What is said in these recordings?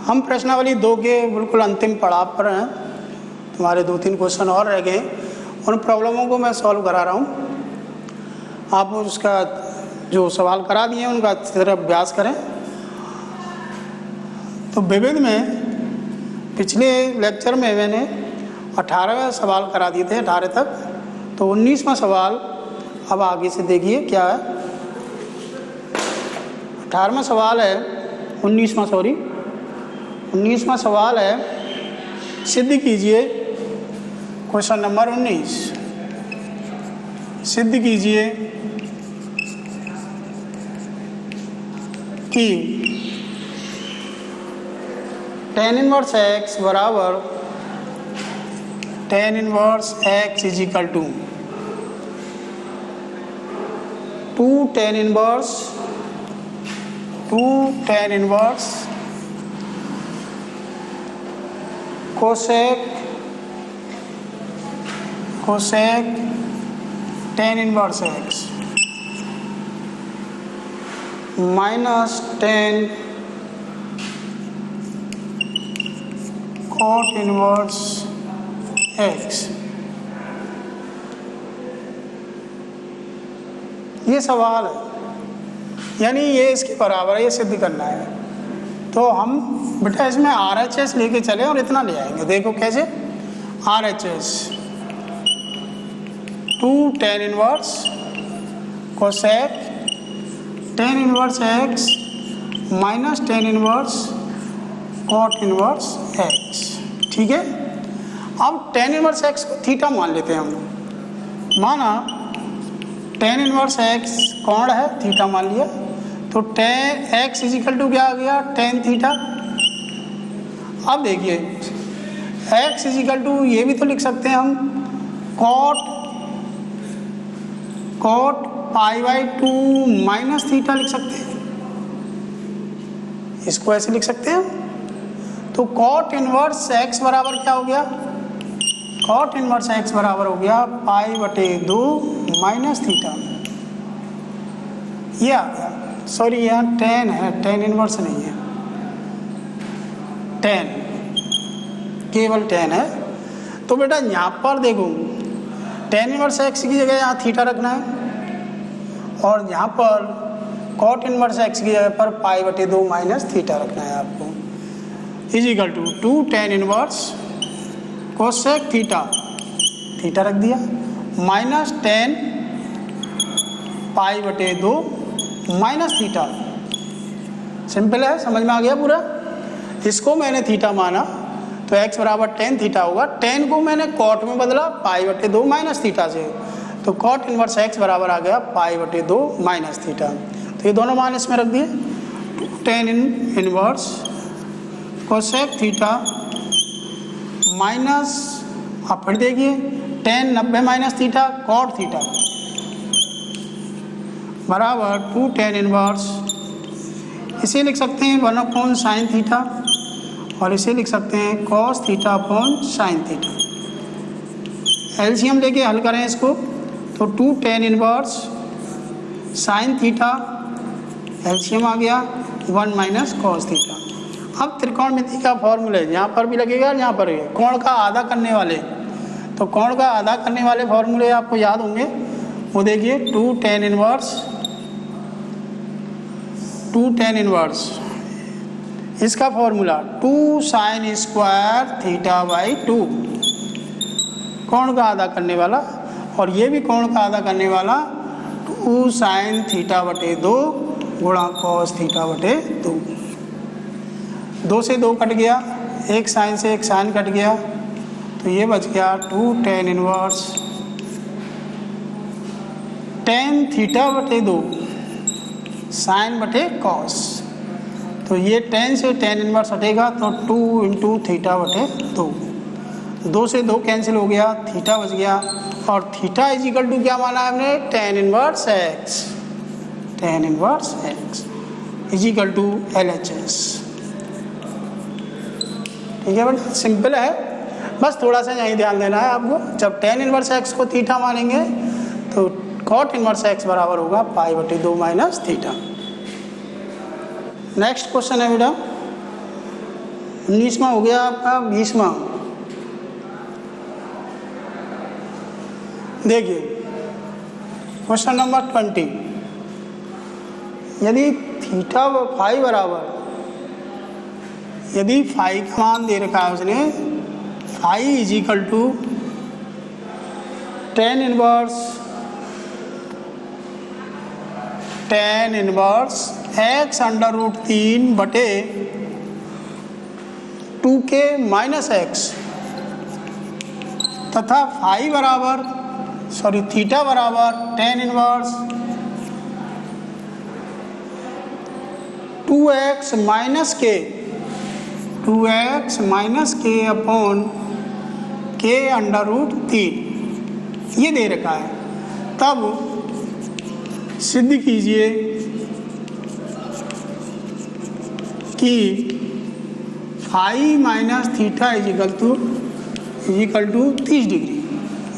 हम प्रश्नावली 2 के बिल्कुल अंतिम पड़ाव पर हैं। तुम्हारे 2-3 क्वेश्चन और रह गए, उन प्रॉब्लमों को मैं सॉल्व करा रहा हूँ। आप उसका जो सवाल करा दिए उनका अच्छी तरह अभ्यास करें। तो विविध में पिछले लेक्चर में मैंने 18 सवाल करा दिए थे, 18 तक। तो 19वां सवाल अब आगे से देखिए क्या है। 18वां सवाल है 19वां सवाल है, सिद्ध कीजिए। क्वेश्चन नंबर 19, सिद्ध कीजिए कि tan इनवर्स x बराबर tan inverse x is equal to 2 tan inverse cosec tan inverse x minus tan cot inverse x। ये सवाल है, यानी ये इसके बराबर है, ये सिद्ध करना है। तो हम बेटा इसमें RHS लेके चले और इतना ले आएंगे। देखो कैसे, RHS 2 tan inverse cosec tan inverse x minus tan inverse cot inverse x। ठीक है, अब tan इनवर्स x को थीटा मान लेते हैं हम। माना tan इनवर्स x कौन है, थीटा मान लिया। तो tan x is equal to क्या आ गया, tan थीटा। अब देखिए x इज इक्वल टू ये भी तो लिख सकते हैं हम, cot pi by 2 minus theta लिख सकते हैं। इसको ऐसे लिख सकते हैं। तो cot इनवर्स x बराबर क्या हो गया, cot इनवर्स x बराबर हो गया पाई बटे 2 माइनस थीटा। ये आ गया। सॉरी यहाँ tan है, tan इनवर्स नहीं है, tan केवल tan है। तो बेटा यहाँ पर देखो tan इनवर्स x की जगह यहाँ थीटा रखना है, और यहाँ पर cot इनवर्स x की जगह पर पाई बटे 2 माइनस थीटा रखना है आपको। Is equal to 2 tan inverse cosec theta रख दिया, माइनस tan पाई बटे 2 माइनस थीटा। सिंपल है, समझ में आ गया पूरा। इसको मैंने थीटा माना तो x बराबर tan थीटा होगा। tan को मैंने cot में बदला पाई बटे 2 माइनस थीटा से, तो cot इनवर्स x बराबर आ गया पाई बटे 2 माइनस थीटा। तो ये दोनों मान इसमें रख दिए। tan inverse cosec theta minus, आप फिर देखिए tan 90 minus theta cot theta बराबर 2 tan इनवर्स, इसे लिख सकते हैं 1 अपॉन साइन थीटा, और इसे लिख सकते हैं cos theta upon sine theta. LCM लेके हल करें इसको, तो 2 tan inverse sine theta, LCM आ गया 1 माइनस cos थीटा। अब त्रिकोणमिति का फॉर्मूला यहाँ पर भी लगेगा, यहाँ पर भी। कोण का आधा करने वाले, तो कोण का आधा करने वाले फॉर्मूले आपको याद होंगे। वो देखिए 2 tan इनवर्स इसका formula 2 sine square theta by 2, कोण का आधा करने वाला, और ये भी कोण का आधा करने वाला 2 साइन थीटा बटे 2 गुणा cos थीटा बटे 2। 2 से 2 कट गया, एक साइन से एक साइन कट गया, तो ये बच गया 2 tan इनवर्स tan थीटा बटे 2 साइन बटे cos। तो ये tan से tan इनवर्स हटेगा, तो 2 इंटू थीटा बटे 2। 2 से 2 कैंसिल हो गया, थीटा बच गया, और थीटा इज इक्वल टू क्या माना हमने, tan inverse x is equal to LHS। ठीक है बेटा, सिंपल है। बस थोड़ा सा यही ध्यान देना है आपको। जब tan इनवर्स x को थीटा मानेंगे तो cot इनवर्स x बराबर होगा पाई बटे 2 माइनस थीटा। नेक्स्ट क्वेश्चन है बेटा 19वां हो गया आपका 20वां। देखिए क्वेश्चन नंबर 20, यदि थीटा फाई बराबर, यदि फाई का मान दे रखा है उसने, phi is equal to tan inverse x under root 3 बटे 2k माइनस एक्स, तथा फाई बराबर थीटा बराबर tan inverse 2x minus k upon k under root 3 ये दे रखा है। तब सिद्ध कीजिए कि phi minus theta is equal to 30 degree.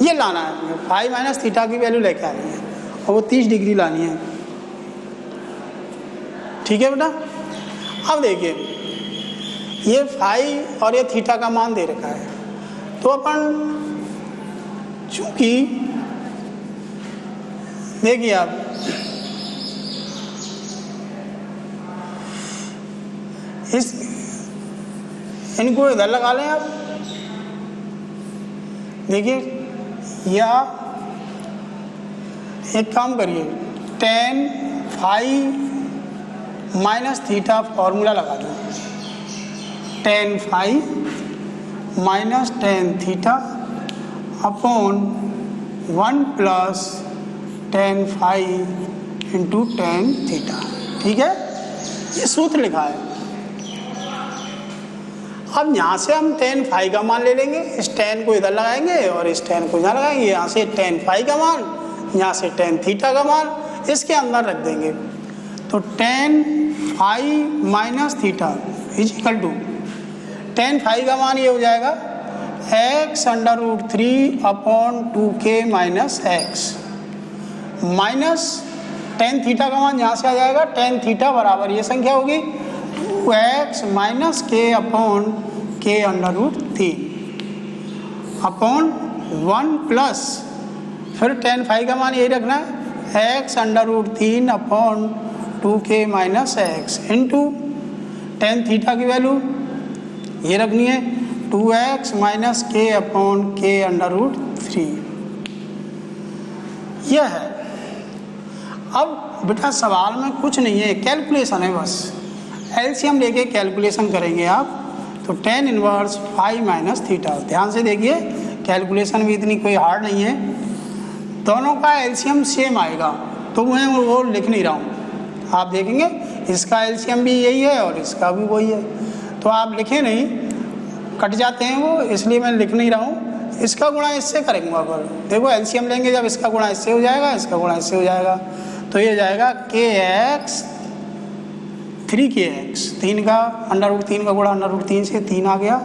ये लाना है, फाई माइनस थीटा की वैल्यू लेके आनी है और वो 30 डिग्री लानी है। ठीक है बेटा। अब देखिए ये फाई और ये थीटा का मान दे रखा है, तो अपन चूंकि देखिए आप इनको इधर लगा लें आप। देखिए या एक काम करिए, tan phi minus theta formula लगा दो। tan phi minus tan theta upon 1 plus tan phi into tan theta. ठीक है, ये सूत्र लिखा है। अब यहाँ से हम tan फाई का मान ले लेंगे, इस tan को इधर लगाएंगे और इस tan को यहाँ लगाएंगे। यहाँ से tan फाई का मान, यहाँ से tan थीटा का मान इसके अंदर रख देंगे। तो tan phi minus theta is equal to, tan phi का मान ये हो जाएगा x under root 3 upon 2k minus x, minus tan theta का मान यहाँ से आ जाएगा। tan थीटा बराबर ये संख्या होगी 2x minus k upon k under root 3 upon 1 plus, फिर tan फाई का मान यही रखना है, x under root 3 upon 2k minus x into tan theta की वैल्यू ये रखनी है 2x minus k upon k under root 3। यह है। अब बेटा सवाल में कुछ नहीं है, कैलकुलेशन है बस। एलसीएम लेके कैलकुलेशन करेंगे आप। तो tan inverse phi minus theta, ध्यान से देखिए कैलकुलेशन भी इतनी कोई हार्ड नहीं है। दोनों का एलसीएम सेम आएगा, तो मैं वो लिख नहीं रहा हूँ, आप देखेंगे इसका एलसीएम भी यही है और इसका भी वही है। तो आप लिखें नहीं, कट जाते हैं वो, इसलिए मैं लिख नहीं रहा हूँ। इसका गुणा इससे करेंगे, पर देखो एलसीएम लेंगे जब इसका गुणा इससे हो जाएगा, इसका गुणा इससे हो जाएगा, तो ये जाएगा kx 3kx, 3 का अंडर रूट 3 का गुणा अंडर रूट 3 से 3 आ गया,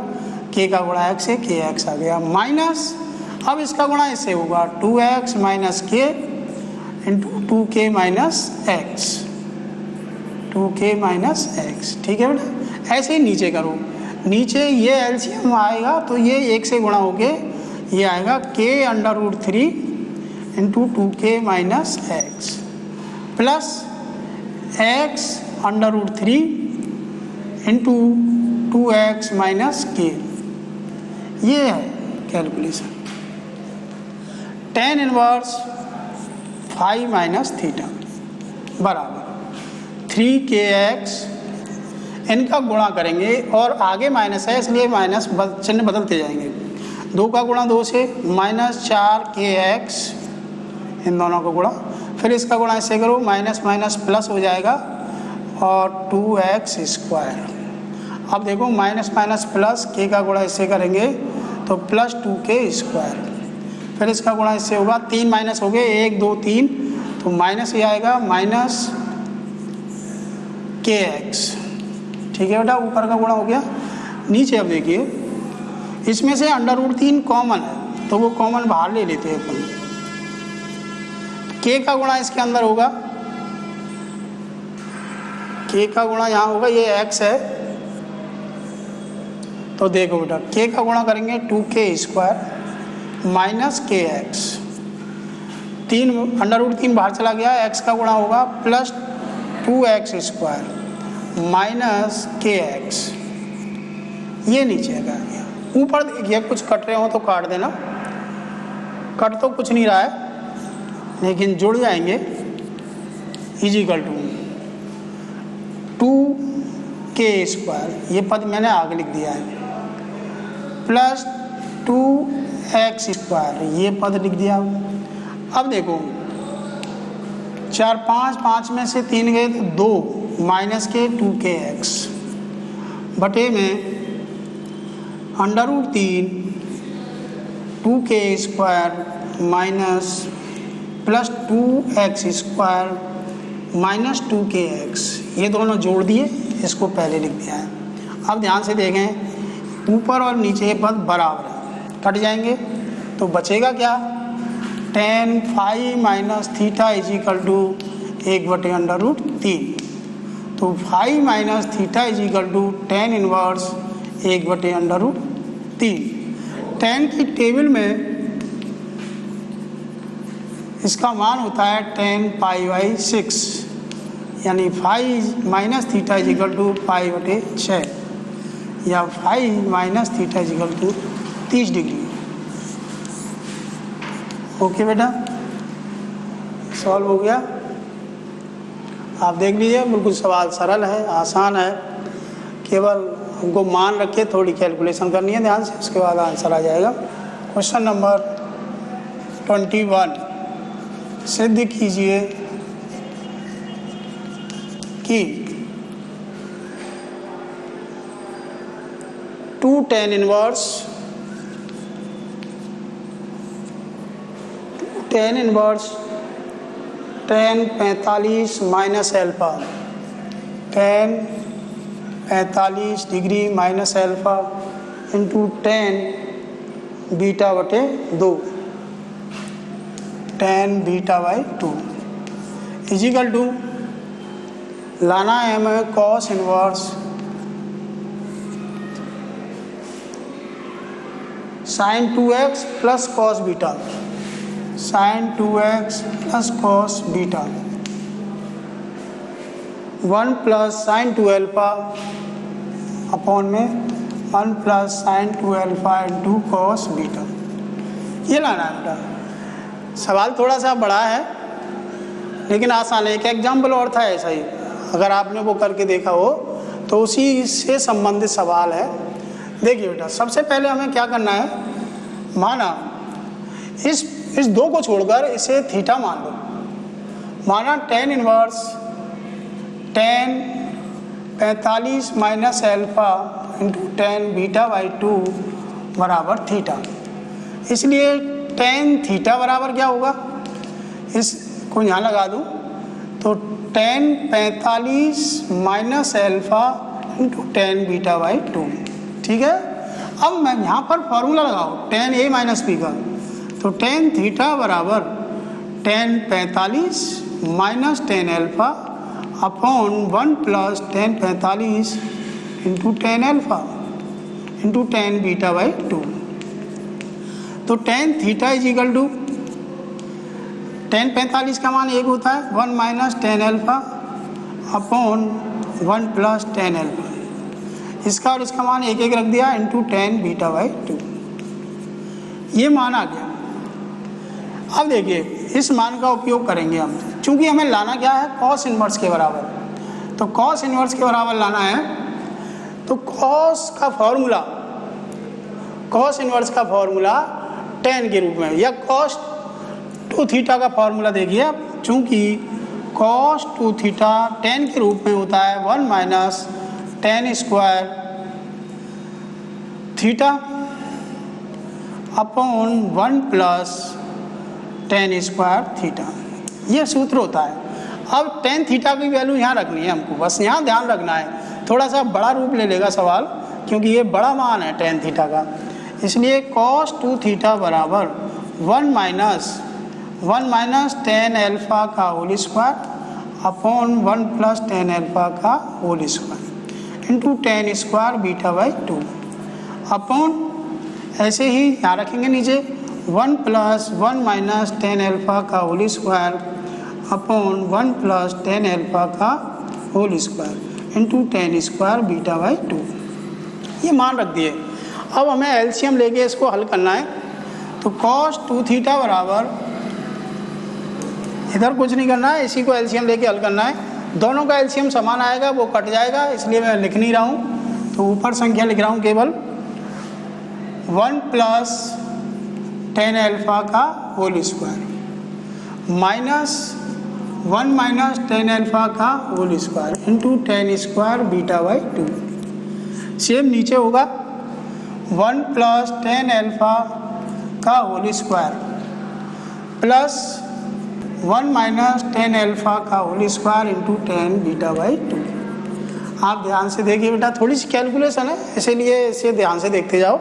k का गुणा x से kx आ गया, माइनस अब इसका गुणा इससे होगा 2x minus k into 2k minus x, 2k minus x. ठीक है बेटा, ऐसे ही नीचे करो। नीचे ये एलसीएम आएगा तो ये 1 से गुणा होके ये आएगा k under root 3 into 2k minus x plus x under root 3 into 2x minus k। ये है calculation. tan inverse phi minus theta बराबर 3kx, इनका गुणा करेंगे और आगे माइनस है इसलिए माइनस चिन्ह बदलते जाएंगे। 2 का गुणा 2 से माइनस 4kx, इन दोनों का गुणा, फिर इसका गुणा इससे करो, माइनस माइनस प्लस हो जाएगा और 2x स्क्वायर। अब देखो माइनस माइनस प्लस, k का गुणा इससे करेंगे तो प्लस 2k स्क्वायर, फिर इसका गुणा इससे होगा, 3 माइनस हो गए, 1 2 3, तो माइनस ये आएगा माइनस kx। ठीक है बेटा, ऊपर का गुणा हो गया। नीचे अब देखिए इसमें से अंडर रूट 3 कॉमन है तो वो कॉमन बाहर ले लेते हैं अपन। k का गुणा इसके अंदर होगा, k का गुणा यहाँ होगा, ये x है तो देखो बेटा के का गुणा करेंगे 2k² माइनस के एक्स, 3 बाहर चला गया, एक्स का गुणा होगा प्लस 2x² माइनस के एक्स, ये नीचे आ गया। ऊपर देखिए कुछ कट रहे हो तो काट देना, कट तो कुछ नहीं रहा है लेकिन जुड़ जाएंगे, इजिकल टू 2k², ये पद मैंने आगे लिख दिया है, प्लस 2x², ये पद लिख दिया। अब देखो 4 5 में से 3 गए तो 2 माइनस के 2kx बटे में √3 2k² minus plus 2x² minus 2kx, ये दोनों जोड़ दिए, इसको पहले लिख दिया है। अब ध्यान से देखें ऊपर और नीचे पद बराबर है, कट जाएंगे तो बचेगा क्या, tan phi minus theta is equal to 1/√3, तो phi minus theta is equal to tan inverse 1/√3। tan की टेबल में इसका मान होता है tan π/6, यानी phi minus theta is equal to π/6 या phi minus theta is equal to 30 degree. Okay बेटा, सॉल्व हो गया। आप देख लीजिए बिल्कुल सवाल सरल है, आसान है, केवल हमको मान रखे थोड़ी कैलकुलेशन करनी है ध्यान से, उसके बाद आंसर आ जाएगा। क्वेश्चन नंबर 21, सिद्ध कीजिए कि 2 tan inverse tan 45 minus alpha, tan 45 degree minus alpha into tan β/2, tan β/2 is equal to लाना है हमें cos inverse sin 2x plus cos beta, sin 2x plus cos beta, 1 plus sin 2 alpha upon में 1 plus sin 2 alpha into cos beta, ये लाना है बेटा। सवाल थोड़ा सा बड़ा है लेकिन आसान है। एक एग्जाम्पल और था ऐसा ही, अगर आपने वो करके देखा हो तो उसी से संबंधित सवाल है। देखिए बेटा सबसे पहले हमें क्या करना है, माना इस 2 को छोड़कर इसे थीटा मान लो, माना tan inverse tan 45 minus alpha into tan β/2 बराबर थीटा, इसलिए tan थीटा बराबर क्या होगा, इसको यहाँ लगा दूँ तो tan 45 minus alpha into tan β/2, ठीक है। अब मैं यहाँ पर फॉर्मूला लगाऊँ tan a माइनस b का, तो tan थीटा बराबर tan 45 minus tan alpha upon 1 plus tan 45 into tan alpha into tan β/2, तो tan theta is equal to tan 45 का मान 1 होता है, 1 minus tan alpha upon 1 plus tan alpha, इसका और इसका मान 1 रख दिया इंटू tan β/2, ये मान आ गया। अब देखिए इस मान का उपयोग करेंगे हम, चूंकि हमें लाना क्या है cos इनवर्स के बराबर, तो cos इनवर्स के बराबर लाना है, तो cos इनवर्स का फॉर्मूला tan के रूप में, या cos 2 थीटा का फॉर्मूला देखिए आप, चूंकि cos 2 थीटा tan के रूप में होता है 1 minus tan square theta upon 1 plus tan square theta, ये सूत्र होता है। अब tan थीटा की वैल्यू यहाँ रखनी है हमको, बस यहाँ ध्यान रखना है, थोड़ा सा बड़ा रूप ले लेगा सवाल क्योंकि ये बड़ा मान है tan थीटा का, इसलिए cos 2 थीटा बराबर 1 माइनस tan एल्फा का whole square upon 1 plus tan alpha का whole square into tan square β/2। Upon ऐसे ही यहाँ रखेंगे नीचे 1 प्लस 1 माइनस टेन एल्फा का whole square upon 1 plus tan alpha का whole square into tan square beta by 2। ये मान रख दिए। अब हमें एलसीएम लेके इसको हल करना है। तो कॉस 2 थीटा बराबर, इधर कुछ नहीं करना है, इसी को एलसीएम लेके हल करना है। दोनों का एलसीएम समान आएगा, वो कट जाएगा, इसलिए मैं लिख नहीं रहा हूँ। तो ऊपर संख्या लिख रहा हूँ केवल 1 प्लस टेन एल्फा का whole square minus 1 minus tan alpha का whole square into tan square beta by 2। Same नीचे होगा 1 प्लस टेन एल्फा का whole square plus 1 minus tan alpha का whole square into tan beta by 2। आप ध्यान से देखिए बेटा, थोड़ी सी कैलकुलेशन है, इसीलिए इसे ध्यान से देखते जाओ।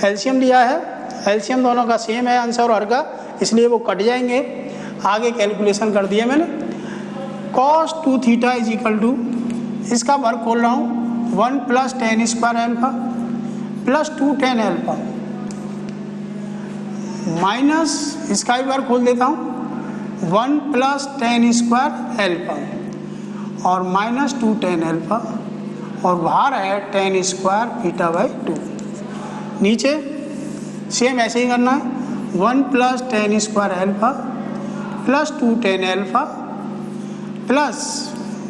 एलसीएम लिया है, एलसीएम दोनों का सेम है आंसर और हर का, इसलिए वो कट जाएंगे। आगे कैलकुलेशन कर दिया मैंने। Cos 2 theta is equal to, इसका वर्ग खोल रहा हूँ 1 plus tan square alpha plus 2 tan alpha minus, इसका भी वर्ग खोल देता हूँ 1 प्लस टेन स्क्वायर एल्फा और माइनस 2 टेन एल्फा और बाहर है टेन स्क्वायर बीटा बाई 2। नीचे सेम ऐसे ही करना है 1 plus tan square alpha plus 2 tan alpha plus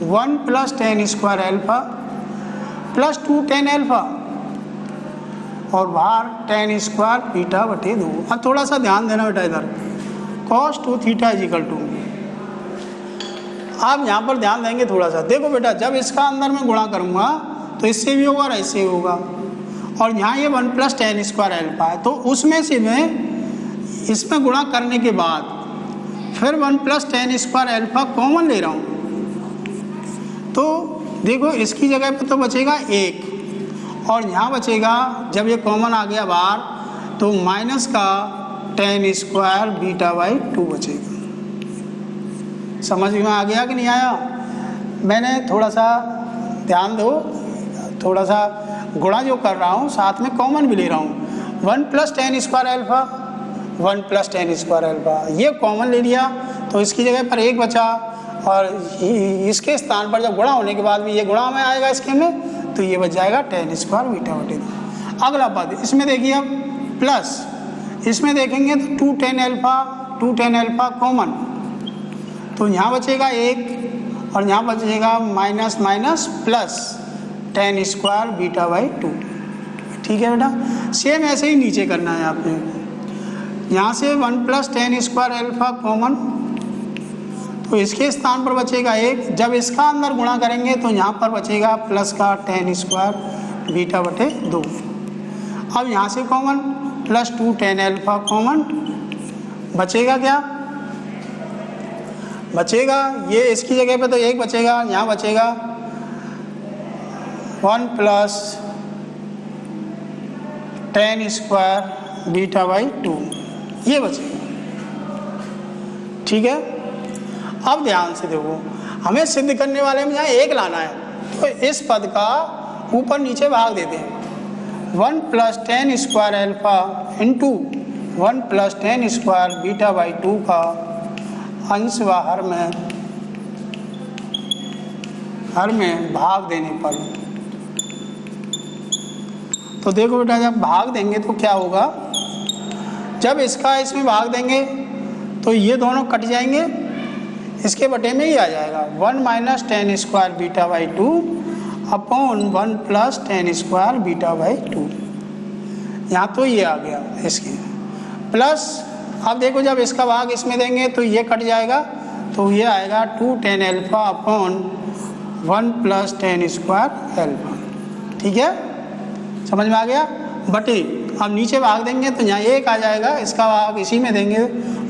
1 plus tan square alpha plus 2 tan alpha और बाहर टेन स्क्वायर बीटा बटे 2। अब थोड़ा सा ध्यान देना बेटा, इधर cos 2 theta is equal to, आप यहाँ पर ध्यान देंगे थोड़ा सा। देखो बेटा, जब इसका अंदर में गुणा करूँगा तो इससे भी होगा और ऐसे ही होगा, और यहाँ ये 1 प्लस टेन स्क्वायर एल्फा है, तो उसमें से मैं इसमें गुणा करने के बाद फिर 1 plus tan square alpha common ले रहा हूँ। तो देखो इसकी जगह पे तो बचेगा 1 और यहाँ बचेगा, जब ये कॉमन आ गया बाहर तो माइनस का टेन स्क्वायर बीटा बाई 2 बचेगा। समझ में आ गया कि नहीं आया? मैंने थोड़ा सा ध्यान दो, थोड़ा सा गुणा जो कर रहा हूँ साथ में कॉमन भी ले रहा हूँ। 1 plus tan square alpha 1 plus tan square alpha, ये कॉमन ले लिया तो इसकी जगह पर 1 बचा, और इसके स्थान पर जब गुणा होने के बाद भी ये गुणा में आएगा इसके में, तो ये बच जाएगा टेन स्क्वायर बीटा बटे 2। अगला पद इसमें देखिए, अब प्लस इसमें देखेंगे तो 2 टेन एल्फा कॉमन, तो यहाँ बचेगा 1 और यहाँ बचेगा minus minus plus tan square beta by 2। ठीक है बेटा, सेम ऐसे ही नीचे करना है आपने। यहाँ से 1 plus tan square alpha common, तो इसके स्थान पर बचेगा 1, जब इसका अंदर गुणा करेंगे तो यहाँ पर बचेगा प्लस का टेन स्क्वायर बीटा बटे 2। अब यहाँ से common plus 2 tan alpha common, बचेगा क्या? बचेगा ये, इसकी जगह पे तो 1 बचेगा, यहाँ बचेगा 1 plus tan square beta by 2, ये बचेगा। ठीक है, अब ध्यान से देखो, हमें सिद्ध करने वाले में यहाँ 1 लाना है, तो इस पद का ऊपर नीचे भाग देते हैं। 1 plus tan square alpha into 1 plus tan square beta by 2 का अंश व हर में भाग देने पर, तो देखो बेटा, जब भाग देंगे तो क्या होगा, जब इसका इसमें भाग देंगे तो ये दोनों कट जाएंगे, इसके बटे में ही आ जाएगा 1 minus ten square beta by 2 upon 1 plus tan square beta by 2। यहाँ तो ये आ गया इसके, प्लस अब देखो जब इसका भाग इसमें देंगे तो ये कट जाएगा, तो ये आएगा 2 tan alpha upon 1 plus tan square alpha. ठीक है, समझ में आ गया? बटे अब नीचे भाग देंगे तो यहाँ 1 आ जाएगा, इसका भाग इसी में देंगे,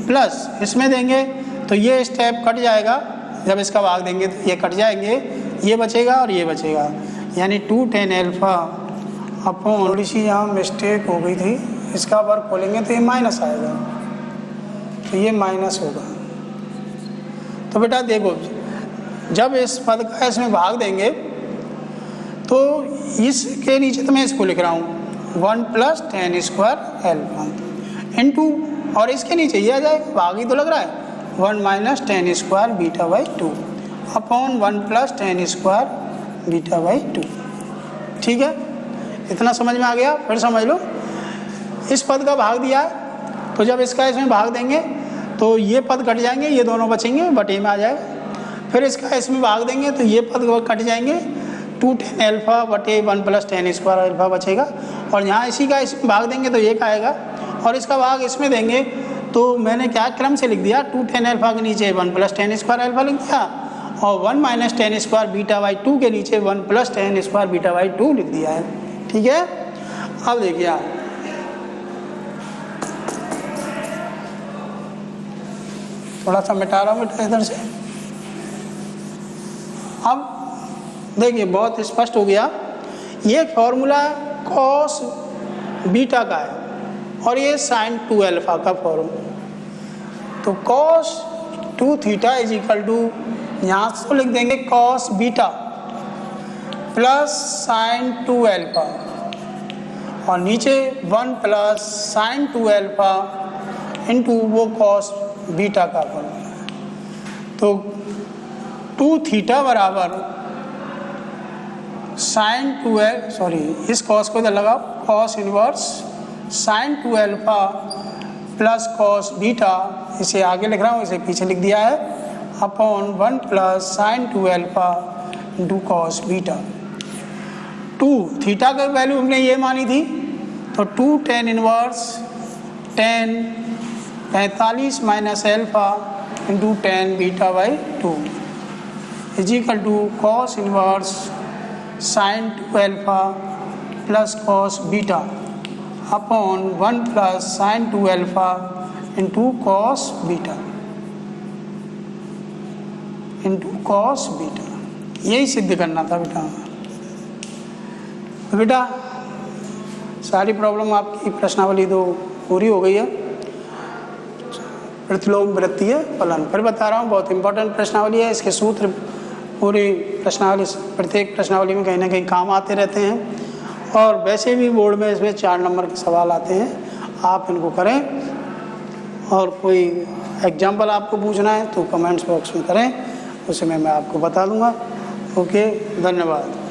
प्लस इसमें देंगे तो ये स्टेप कट जाएगा, जब इसका भाग देंगे तो ये कट जाएंगे, ये बचेगा और ये बचेगा, यानी 2 टेन एल्फा अपॉन, थोड़ी सी यहाँ मिस्टेक हो गई थी, इसका वर्ग खोलेंगे तो ये माइनस आएगा, तो ये माइनस होगा। तो बेटा देखो, जब इस पद का इसमें भाग देंगे तो इसके नीचे तो मैं इसको लिख रहा हूँ, 1 plus tan square alpha into, और इसके नीचे ये आ जाएगा, भाग ही तो लग रहा है, 1 minus ten square beta by 2 upon 1 plus tan square beta by 2। ठीक है, इतना समझ में आ गया? फिर समझ लो, इस पद का भाग दिया है, तो जब इसका इसमें भाग देंगे तो ये पद कट जाएंगे, ये दोनों बचेंगे, बटे में आ जाएगा। फिर इसका इसमें भाग देंगे तो ये पद कट जाएंगे, 2 टेन एल्फा बटे 1 प्लस टेन स्क्वायर एल्फा बचेगा, और यहाँ इसी का इसमें भाग देंगे तो ये आएगा, और इसका भाग इसमें देंगे तो मैंने क्या क्रम से लिख दिया, 2 टेन एल्फा के नीचे 1 प्लस टेन स्क्वायर एल्फा लिख दिया, और 1 minus ten square beta by 2 के नीचे 1 plus tan square beta by 2 लिख दिया है। ठीक है, अब देखिए आप थोड़ा सा मिटा रहा हूँ बेटा इधर से। अब देखिए बहुत स्पष्ट हो गया, ये फॉर्मूला कॉस बीटा का है और ये साइन 2 अल्फा का फॉर्मूला। तो cos 2 theta is equal to, यहाँ से लिख देंगे cos beta plus sine 2 alpha, और नीचे 1 प्लस साइन 2 अल्फा इंटू वो कॉस बीटा का फॉर्मूला है। तो 2 थीटा बराबर साइन 2 सॉरी इस कॉस को इधर लगाओ, cos inverse sine 2 alpha plus cos beta, इसे आगे लिख रहा हूँ, इसे पीछे लिख दिया है, upon 1 plus sine 2 alpha into cos beta. 2 theta का वैल्यू हमने ये मानी थी, तो 2 tan inverse 10 45 minus alpha into 10 beta by 2 is equal to cos inverse sine 2 alpha plus cos beta upon 1 plus sine 2 alpha into cos beta into cos beta. यही सिद्ध करना था बेटा। तो बेटा सारी प्रॉब्लम आपकी प्रश्नावली तो पूरी हो गई है, प्रतिलोम वृत्तीय फलन। फिर बता रहा हूँ, बहुत इंपॉर्टेंट प्रश्नावली है, इसके सूत्र पूरी प्रश्नावली, प्रत्येक प्रश्नावली में कहीं ना कहीं काम आते रहते हैं, और वैसे भी बोर्ड में इसमें 4 नंबर के सवाल आते हैं, आप इनको करें। और कोई एग्जाम्पल आपको पूछना है तो कमेंट्स बॉक्स में करें, उसमें मैं आपको बता दूंगा। ओके, धन्यवाद।